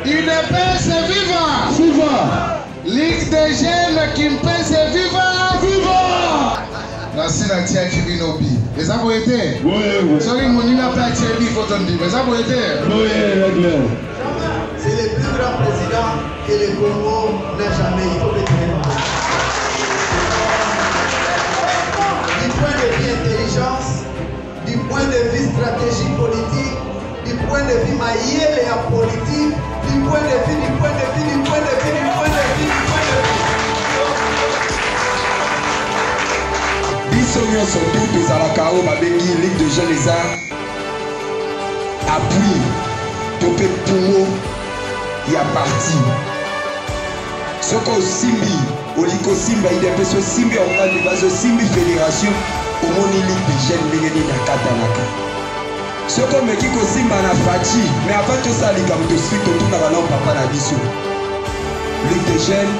UDPS viva! Viva! Ligue des jeunes Kimpese viva! Viva! Merci na tia Kibinobi. Les aboyés. Oui. Sorry, mon n'a pas tia bi fotondi. Les aboyés. Oui, réglé. C'est le plus grand président que le Congo n'a jamais. Il faut le dire. Du point de vue intelligence, du point de vue stratégie politique, du point de vue maïel et politique, du point de vue. Surtout tous à la Kao Babengi, Ligue de Jeunes les Arts, appui, Topé Poumo, il y a parti. Soko Simbi, Oliko Simba, il y a personne Simbi, on a des Simbi Fédération, au Moni Ligue de Jeunes Légani Nakatanaka. Soko Mekiko Simba na Fachi, mais avant tout ça, les gars, de suite, tout n'a pas papa na biso. Ligue de Jeunes,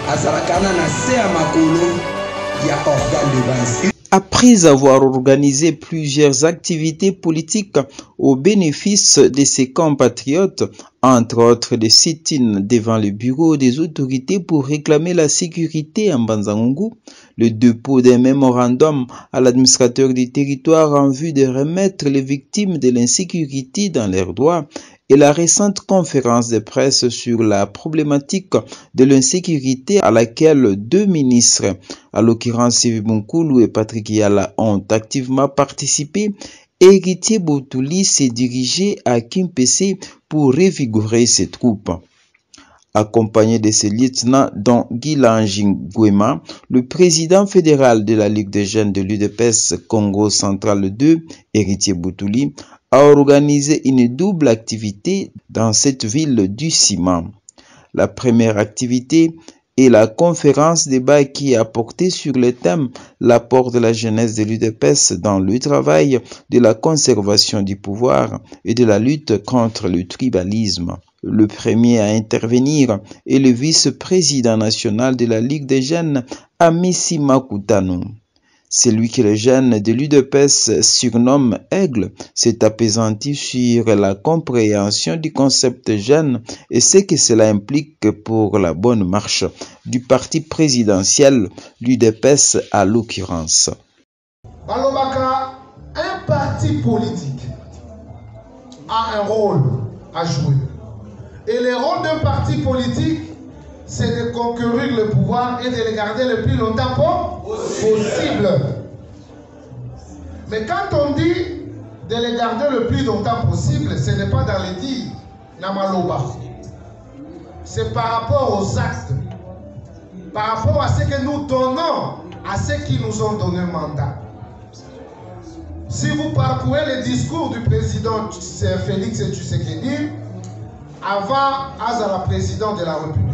à Sarakana, na Sea Makolo, il y a organe de base. Après avoir organisé plusieurs activités politiques au bénéfice de ses compatriotes, entre autres des sit-ins devant le bureau des autorités pour réclamer la sécurité en Banzangungu, le dépôt d'un mémorandum à l'administrateur du territoire en vue de remettre les victimes de l'insécurité dans leurs droits, et la récente conférence de presse sur la problématique de l'insécurité à laquelle deux ministres, à l'occurrence Sylvie Bonkoulou et Patrick Yala, ont activement participé, Héritier Boutuli s'est dirigé à Kimpese pour revigorer ses troupes. Accompagné de ses lieutenants dont Guilanjing Guema, le président fédéral de la Ligue des jeunes de l'UDPS Congo Central 2, Héritier Boutuli, a organisé une double activité dans cette ville du ciment. La première activité est la conférence débat qui a porté sur le thème l'apport de la jeunesse de l'UDPS dans le travail de la conservation du pouvoir et de la lutte contre le tribalisme. Le premier à intervenir est le vice-président national de la Ligue des jeunes, Amissi Makutano. Celui que les jeunes de l'UDPS surnomment Aigle s'est apaisanti sur la compréhension du concept jeune et ce que cela implique pour la bonne marche du parti présidentiel, l'UDPS à l'occurrence. Balobaka, un parti politique a un rôle à jouer. Et le rôle d'un parti politique, c'est de conquérir le pouvoir et de le garder le plus longtemps possible. Mais quand on dit de le garder le plus longtemps possible, ce n'est pas dans les dires, Namaloba. C'est par rapport aux actes, par rapport à ce que nous donnons à ceux qui nous ont donné le mandat. Si vous parcourez le discours du président Félix Tshisekedi, avant Azala président de la République,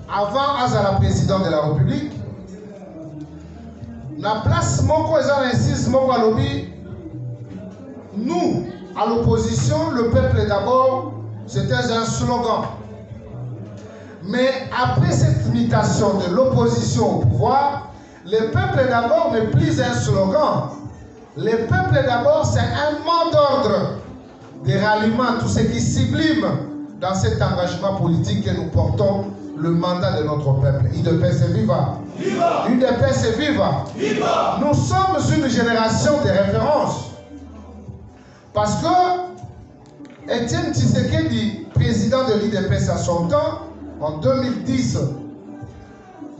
avant Azala président de la République, la place Moko insiste Moko à lobby, nous, à l'opposition, le peuple d'abord, c'était un slogan. Mais après cette mutation de l'opposition au pouvoir, le peuple d'abord n'est plus un slogan. Le peuple d'abord, c'est un mot d'ordre de ralliement, tout ce qui sublime dans cet engagement politique que nous portons le mandat de notre peuple. UDPS viva! Viva! UDPS viva! Viva! Nous sommes une génération de référence. Parce que Étienne Tshisekedi, président de l'UDPS à son temps, en 2010,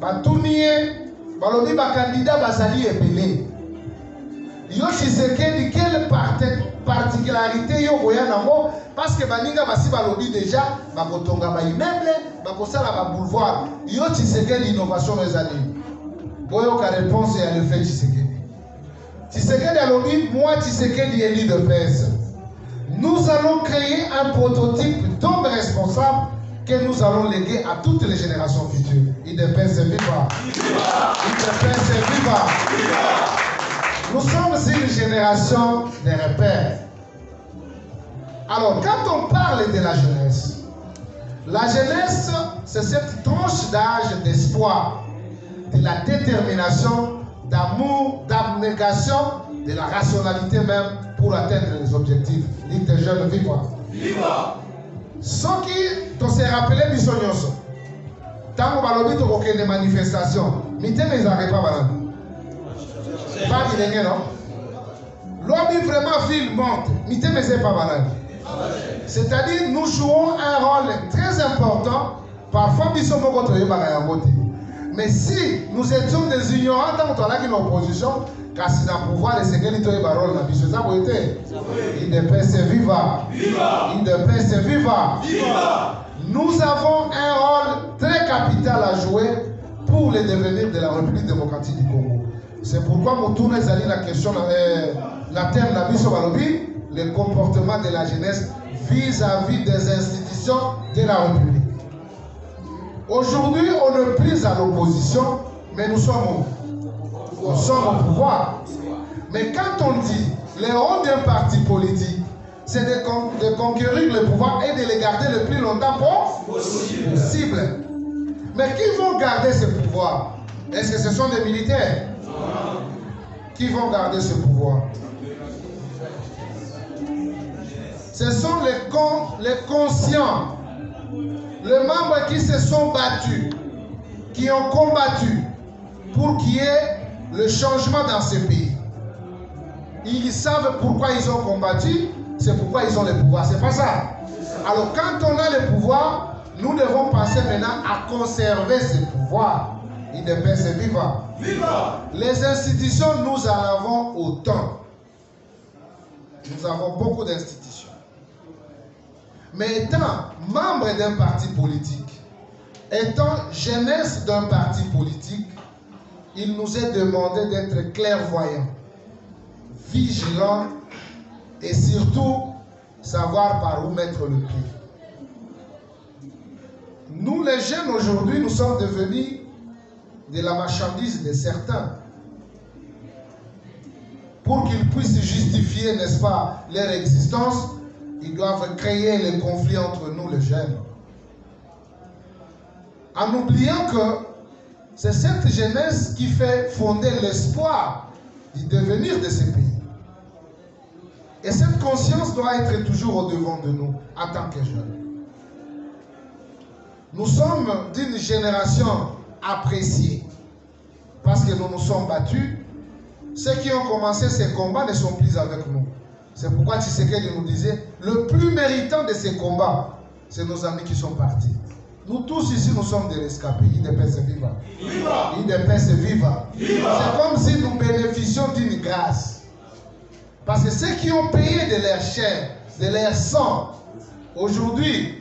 Batounie, Balobi candidat Bazali Ebele. Yo Tshisekedi, quelle particularité yo voyanamo? Parce que baninga basi balobi déjà bakotonga ba immeuble bakosala ba boulevard. Yo Tshisekedi innovation mes amis. Boyo ka réponse à le fait Tshisekedi. Tshisekedi alobi moi Tshisekedi est l'UDPS. Nous allons créer un prototype d'homme responsable que nous allons léguer à toutes les générations futures. UDPS viva! UDPS viva! Nous sommes une génération de repères. Alors, quand on parle de la jeunesse, c'est cette tranche d'âge d'espoir, de la détermination, d'amour, d'abnégation, de la rationalité même pour atteindre les objectifs. Dites les jeunes, viva! Viva! Ce qui te s'est rappelé, Bissonyoso, tant que tu as des manifestations, mais tu n'es pas malade. Pas d'illégal, non? L'homme vraiment ville monte, mais tu n'es pas malade. C'est-à-dire, nous jouons un rôle très important. Parfois, nous sommes contre les bagailles. Mais si nous étions des ignorants tant qu'on a une opposition, car c'est dans le pouvoir de ce que nous avons dans la ça vous êtes. Il ne peut se vivre. Il ne peut se vivre. Nous avons un rôle très capital à jouer pour le devenir de la République démocratique du Congo. C'est pourquoi nous tournons la question, la thème de Biso Balobi, le comportement de la jeunesse vis-à-vis des institutions de la République. Aujourd'hui, on est pris à l'opposition, mais nous sommes au pouvoir. Mais quand on dit le rôle d'un parti politique, c'est de conquérir le pouvoir et de le garder le plus longtemps possible. Mais qui vont garder ce pouvoir? Est-ce que ce sont des militaires? Qui vont garder ce pouvoir? Ce sont les conscients, les membres qui se sont battus, qui ont combattu pour qu'il y ait le changement dans ce pays. Ils savent pourquoi ils ont combattu, c'est pourquoi ils ont le pouvoir. C'est pas ça. Alors quand on a le pouvoir, nous devons penser maintenant à conserver ce pouvoir. Il ne peut se vivre. Les institutions, nous en avons autant. Nous avons beaucoup d'institutions. Mais étant membre d'un parti politique, étant jeunesse d'un parti politique, il nous est demandé d'être clairvoyants, vigilants et surtout savoir par où mettre le pied. Nous les jeunes aujourd'hui, nous sommes devenus de la marchandise de certains. Pour qu'ils puissent justifier, n'est-ce pas, leur existence, ils doivent créer les conflits entre nous les jeunes. En oubliant que c'est cette jeunesse qui fait fonder l'espoir du devenir de ce pays. Et cette conscience doit être toujours au devant de nous en tant que jeunes. Nous sommes d'une génération appréciée parce que nous nous sommes battus. Ceux qui ont commencé ces combats ne sont plus avec nous. C'est pourquoi Tshisekedi nous disait, le plus méritant de ces combats, c'est nos amis qui sont partis. Nous tous ici, nous sommes des rescapés. Il ne peut se vivre. Il ne peut se vivre. C'est comme si nous bénéficions d'une grâce. Parce que ceux qui ont payé de leur chair, de leur sang, aujourd'hui,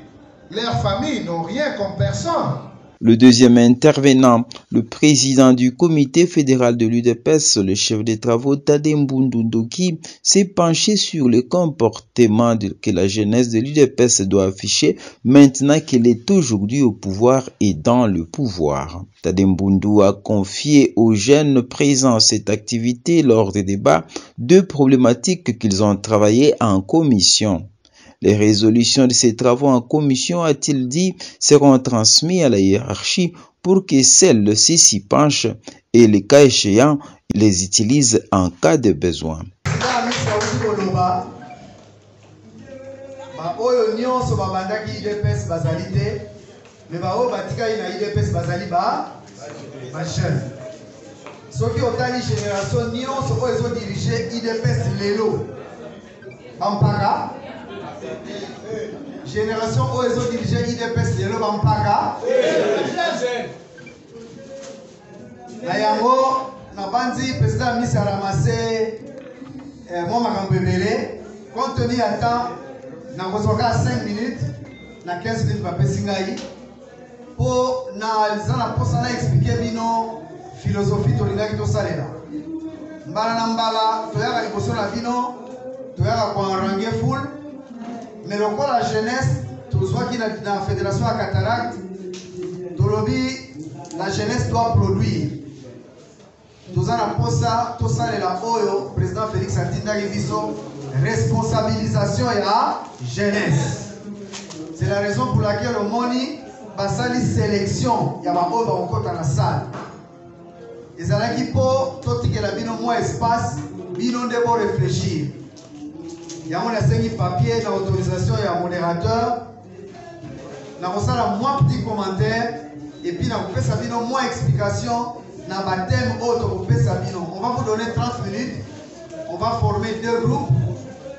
leurs familles n'ont rien comme personne. Le deuxième intervenant, le président du comité fédéral de l'UDPS, le chef des travaux Tadé Mbundu Ndoki, s'est penché sur le comportement que la jeunesse de l'UDPS doit afficher maintenant qu'elle est aujourd'hui au pouvoir et dans le pouvoir. Tadé Mbundu a confié aux jeunes présents cette activité lors des débats deux problématiques qu'ils ont travaillées en commission. Les résolutions de ces travaux en commission, a-t-il dit, seront transmises à la hiérarchie pour que celle-ci s'y penche et, les cas échéants, les utilise en cas de besoin. Génération où ils ont dirigé IDPS de l'Obampaka. Nayango, Nabandi, président Miss a ramassé mon Makambebele. Compte tenu à temps, Nagozoka 5 minutes, na 15 minutes, Bapesingaï. Pour na expliquer bino philosophie tolinga ki tosalela. Mbala na mbala, toyaka liboso na bino, toyaka kwa range full. Mais le quoi la jeunesse, tout soit qui dans la fédération à cataracte, la jeunesse doit produire. Tout ça, tout ça, le président Félix Antinda Gibiso, responsabilisation et la jeunesse. C'est la raison pour laquelle au Moni, basali sélection, il y a ma oeuvre encore dans la salle. Et ça là qui peut, tout ce qui est là, bino moins espace, bino devons réfléchir. yango nasengi papier na autorisation ya modérateur na kosala moins petit commentaire et puis na kopesa bino moins explication na thème autre kopesa bino. On va vous donner 30 minutes, on va former 2 groupes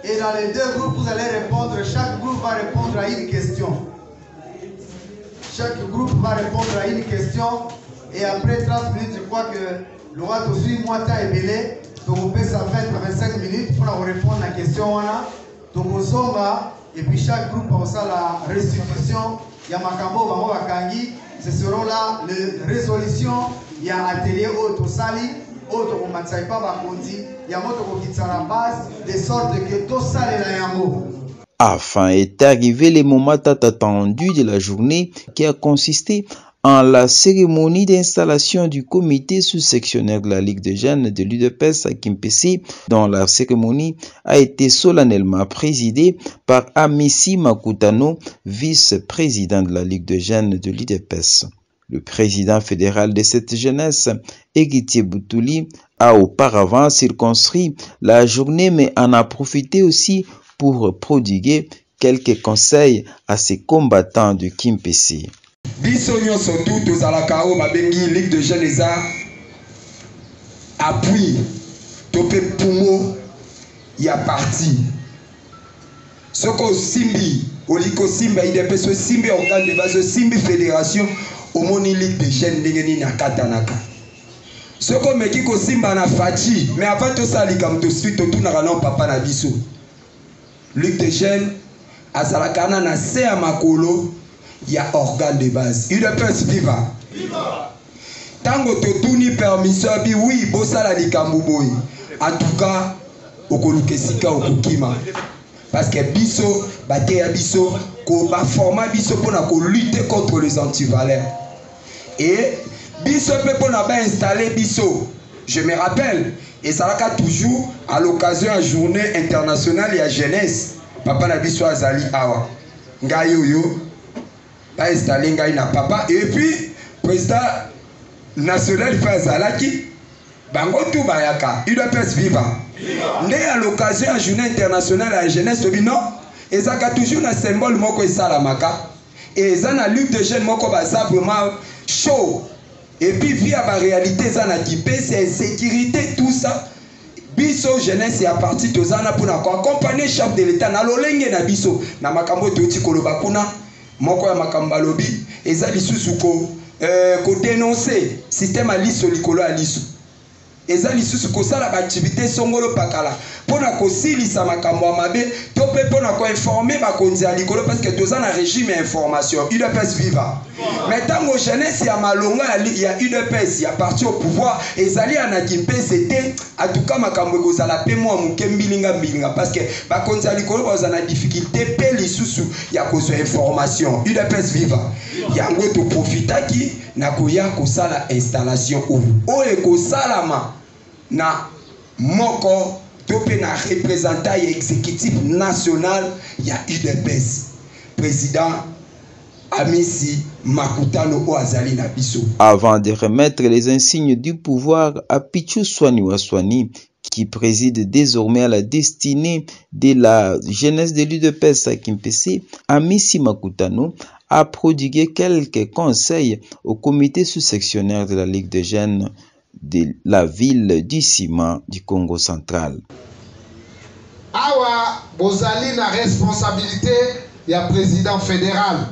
et dans les 2 groupes vous allez répondre, chaque groupe va répondre à une question. Chaque groupe va répondre à une question et après 30 minutes je crois que l'aura aussi moi temps est belé. Donc on peut ça 20-25 minutes pour répondre à la question. Donc on songa et puis chaque groupe a la restitution. Il y a Makambo, Bango Bakangi. Ce seront là les résolutions. Il y a atelier autre sali, autre on ne pas Bakondi. Il y a autre qui est à la base de sorte que tout ça est là yango. Enfin est arrivé le moment attendu de la journée qui a consisté en la cérémonie d'installation du comité sous-sectionnaire de la Ligue des jeunes de l'UDPS à Kimpese, dont la cérémonie a été solennellement présidée par Amissi Makutano, vice-président de la Ligue des jeunes de l'UDPS. Le président fédéral de cette jeunesse, Egitier Boutouli, a auparavant circonscrit la journée mais en a profité aussi pour prodiguer quelques conseils à ses combattants de Kimpese. Biso nyonso tout tozalaka o babengi Ligue de jeunes eza appui tope pumo ya parti soko simbi oliko simba IDPS simbi organe de base simbi fédération omoni Ligue de jeunes ndenge nini akatanaka soko meki ko simba na fachi mais avant to salika mto suite to na kana papa na biso Ligue de jeunes azalaka na se ya makolo. Il y a organe de base. UDPS viva. Tango totuni permission bi oui bosala likambo boy. En tout cas, okolukesika okukima. Parce que biso bateya biso ko ba forma biso pona ko lutter contre les antivaleurs. Et biso pe pona ba installer biso. Je me rappelle et ça va toujours à l'occasion de la journée internationale et à jeunesse. Papa na biso azali awa. Ngayo yo pas installé na papa et puis président national fait Zalaki bango tout bayaka UDPS viva ndé à l'occasion de la journée internationale à la jeunesse non et ça a toujours un symbole moko esalamaka et ça na lutte de jeunes moko baza vraiment chaud et puis via la réalité ça na kipé c'est sécurité tout ça biso jeunesse ya parti tozana pour accompagner chef de l'état na lolenge na biso na makambo toti koloba kuna moko ya makamba lobi eza lisusu ko dénoncer système à liso likolo ya liso eza lisusu ko sala ba activité songolo pakala pona ko silisa makambo mabe to pe pona ko informer ba konzi ya likolo parce que toza na régime information UDPS viva mais tango jeunesse ya malonga ya UDPS ya parti au pouvoir ezali anaki PCT en tout cas makambo ko sala pe mo muke mbilinga parce que ba konzi ya likolo baza na difficulté pe lisusu ya ko so information UDPS viva yango to profitaki na koya ko sala installation o e ko salama na moko topé na représentant exécutif national ya UDPS président Amissi Makutano Oazali na biso. Avant de remettre les insignes du pouvoir à Pichu Swani Waswani, qui préside désormais à la destinée de la jeunesse de l'UDPS à Kimpese, Amissi Makutano a prodigué quelques conseils au comité sous-sectionnaire de la Ligue des jeunes de la ville du Ciment du Congo central. Awa bozali na responsabilité ya président fédéral.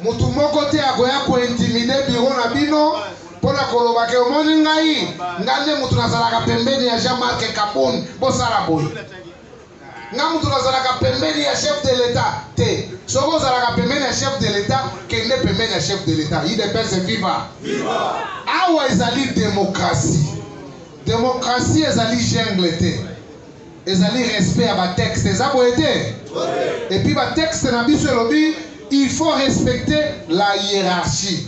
Mutu moko te akoya ko intimider biro na bino pona koloba ke omoni ngai ngande mutu nazalaka pembeni ya Jean-Marc Kabund bosala boy. Nga mutu nazalaka pembeni ya chef de l'état te. Soko zalaka pembeni ya chef de l'état kende pembeni ya chef de l'état. UDPS viva. Viva. Awa ezali démocratie. Démocratie ezali jungle te. Ezali respect à ba texte ezabo été. Et puis ba texte na biso lobi il faut respecter la hiérarchie.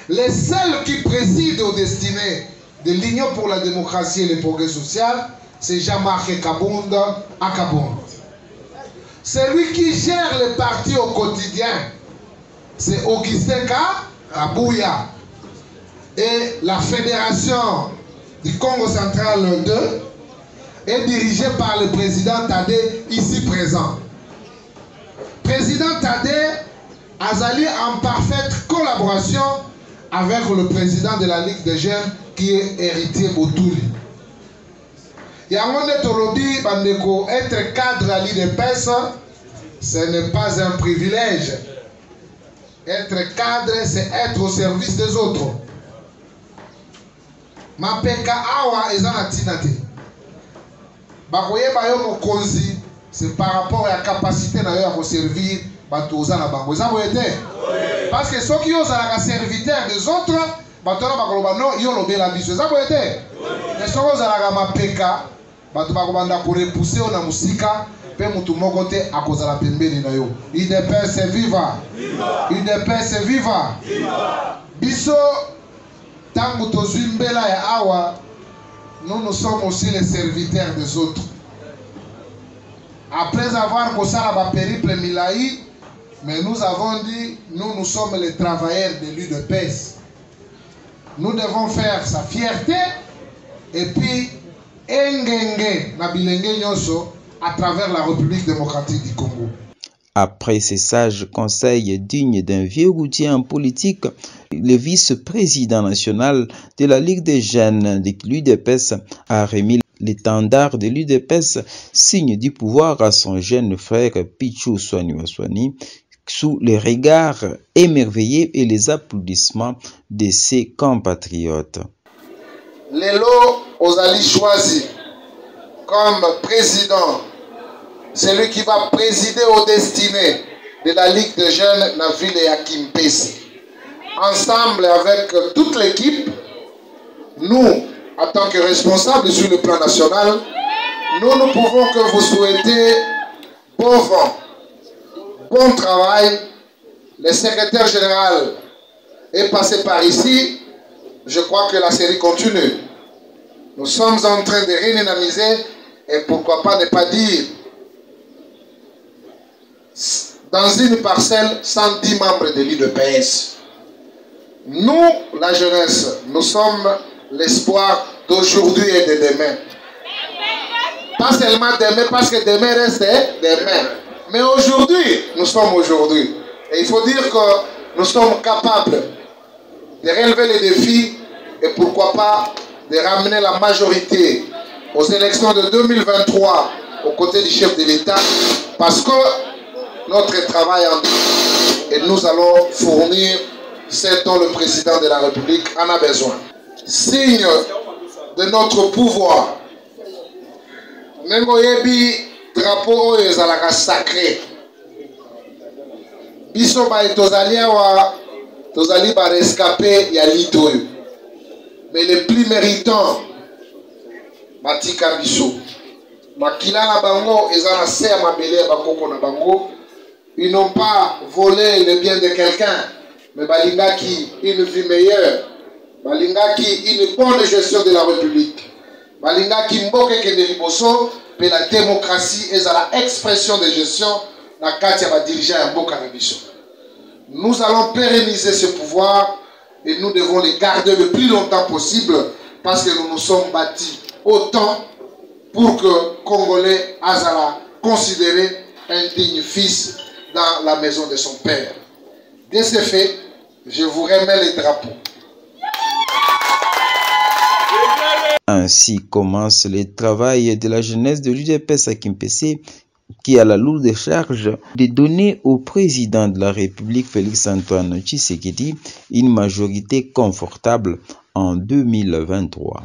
Les seuls qui président aux destinées de l'Union pour la démocratie et le progrès social, c'est Jean-Marc Kabund à Kabund. Celui qui gère le parti au quotidien, c'est Augustin Kabouya. Et la fédération du Congo central 2 est dirigé par le président Tadé, ici présent. Président Tadé Azali en parfaite collaboration avec le président de la Ligue des Jeunes qui est héritier Botouli. Yangonde Tolobi Bandeko, être cadre à l'IDPS, ce n'est pas un privilège. Être cadre, c'est être au service des autres. Ma peka awa ezana tinate. Bakoye bayo mokonzi, c'est par rapport à la capacité na yo à servir bato ozana bango. Eza boyete. Parce que ceux qui osent la serviteur des autres, bato na bakoloba non yo lobela biso. Eza boyete. Mais ceux qui osent la ma peka, bato bakobanda ko repousser na musika, pe mutu moko te akozala pembeni na yo. IDPS viva. IDPS viva. Biso tango tozumbela ya awa, nous sommes aussi les serviteurs des autres. Après avoir posé la périple Milaï, mais nous avons dit, nous sommes les travailleurs de l'UDPS. Nous devons faire sa fierté et puis engenge na bilenge nyonso à travers la République démocratique du Congo. Après ces sages conseils dignes d'un vieux routier en politique, le vice-président national de la Ligue des jeunes de l'UDPS a remis l'étendard de l'UDPS, signe du pouvoir, à son jeune frère Pichou Swani sous les regards émerveillés et les applaudissements de ses compatriotes. Lelo Ozali choisi comme président, celui qui va présider aux destinées de la Ligue des jeunes de la ville de Kimpese. Ensemble avec toute l'équipe, nous, en tant que responsables sur le plan national, nous ne pouvons que vous souhaiter bon vent, bon travail. Le secrétaire général est passé par ici. Je crois que la série continue. Nous sommes en train de redynamiser et pourquoi pas ne pas dire dans une parcelle 110 membres de l'UDPS. Nous, la jeunesse, nous sommes l'espoir d'aujourd'hui et de demain. Pas seulement demain, parce que demain reste demain. Mais aujourd'hui, nous sommes aujourd'hui. Et il faut dire que nous sommes capables de relever les défis et pourquoi pas de ramener la majorité aux élections de 2023 aux côtés du chef de l'État, parce que notre travail et nous allons fournir ce dont le président de la République en a besoin. Signe de notre pouvoir. Nengoyebi drapeau ezalaka sacré. Biso ba tozali wa tozali ba rescapé ya litoyo. Mais les plus méritants batika biso. Makila na bango ezana se ya mabele ba koko na bango. Ils n'ont pas volé le bien de quelqu'un, mais balingaki une vie meilleure. Balingaki une bonne gestion de la République. Balingaki mboke kende liboso, pe la démocratie est à la expression de gestion na kati ya ba dirigeants ya mboka na biso. Nous allons pérenniser ce pouvoir et nous devons les garder le plus longtemps possible parce que nous nous sommes bâtis autant pour que Congolais azala considéré un digne fils dans la maison de son père. De ce fait, je vous remets les drapeaux. Ainsi commence le travail de la jeunesse de l'UDPS à Kimpese, qui a la lourde charge de donner au président de la République Félix-Antoine Tshisekedi une majorité confortable en 2023.